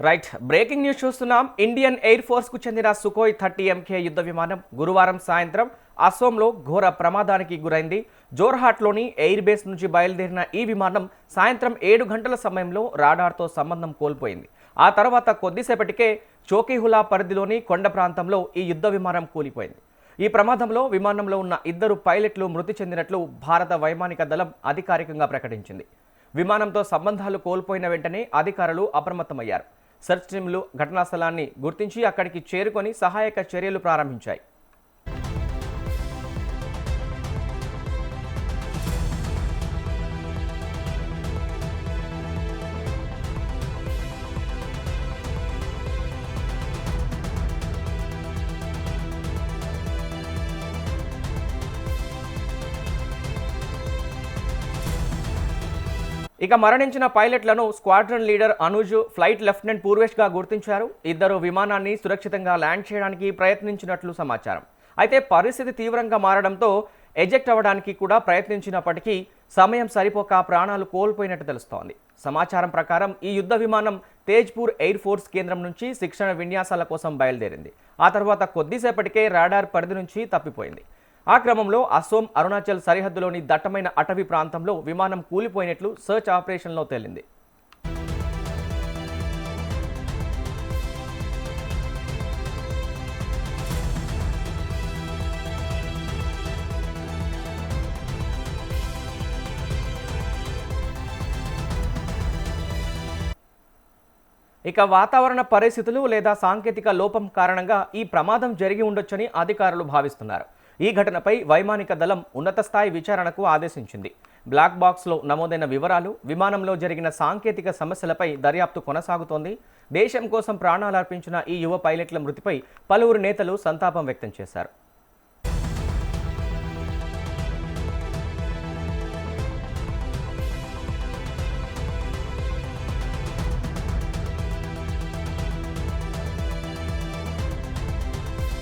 Right, breaking news చూస్తున్నాం. Indian air force కు చెందిన సుఖోయ్ 30 MK యుద్ధ విమానం గురువారం సాయంత్రం అసోంలో ఘోర ప్రమాదానికి గురైంది. జోర్హాట్లోని ఎయిర్ బేస్ నుంచి బయలుదేరిన ఈ విమానం సాయంత్రం 7 గంటల సమయంలో రాడార్తో సంబంధం కోల్పోయింది. ఆ తర్వాత కొద్దిసేపటికే చోకీహులా పరిధిలోని కొండ ప్రాంతంలో ఈ యుద్ధ విమానం కూలిపోయింది. ఈ ప్రమాదంలో విమానంలో ఉన్న 2 పైలట్లు మృతి చెందినట్లు భారత వైమానిక దళం అధికారికంగా ప్రకటించింది. విమానంతో సంబంధాలు కోల్పోయిన వెంటనే అధికారులు అప్రమత్తమయ్యారు. సెర్చ్ టీంలు ఘటనా స్థలాన్ని గుర్తించి అక్కడికి చేరుకొని సహాయక చర్యలు ప్రారంభించాయి. ఇక మరణించిన పైలట్లను squadron leader Anuj, flight lieutenant పూర్వేష్గా గుర్తించారు. ఇద్దరు విమానాన్ని సురక్షితంగా ల్యాండ్ చేయడానికి ప్రయత్నించినట్లు సమాచారం. అయితే పరిస్థితి తీవ్రంగా మారడంతో ఎజెక్ట్ అవ్వడానికి కూడా ప్రయత్నించినప్పటికీ సమయం సరిపోక ప్రాణాలు కోల్పోయినట్టు తెలుస్తోంది. సమాచారం ప్రకారం ఈ యుద్ధ విమానం తేజ్పూర్ ఎయిర్ ఫోర్స్ కేంద్రం నుంచి శిక్షణ విన్యాసాల కోసం బయలుదేరింది. ఆ తర్వాత కొద్దిసేపటికే రాడార్ పరిధి నుంచి తప్పిపోయింది. ఆ క్రమంలో అసోం, అరుణాచల్ సరిహద్దులోని దట్టమైన అటవీ ప్రాంతంలో విమానం కూలిపోయినట్లు సర్చ్ ఆపరేషన్లో తేలింది. ఇక వాతావరణ పరిస్థితులు లేదా సాంకేతిక లోపం కారణంగా ఈ ప్రమాదం జరిగి ఉండొచ్చని అధికారులు భావిస్తున్నారు. ఈ ఘటనపై వైమానిక దళం ఉన్నత స్థాయి విచారణకు ఆదేశించింది. బ్లాక్ బాక్స్లో నమోదైన వివరాలు, విమానంలో జరిగిన సాంకేతిక సమస్యలపై దర్యాప్తు కొనసాగుతోంది. దేశం కోసం ప్రాణాలర్పించిన ఈ యువ పైలట్ల మృతిపై పలువురు నేతలు సంతాపం వ్యక్తం చేశారు.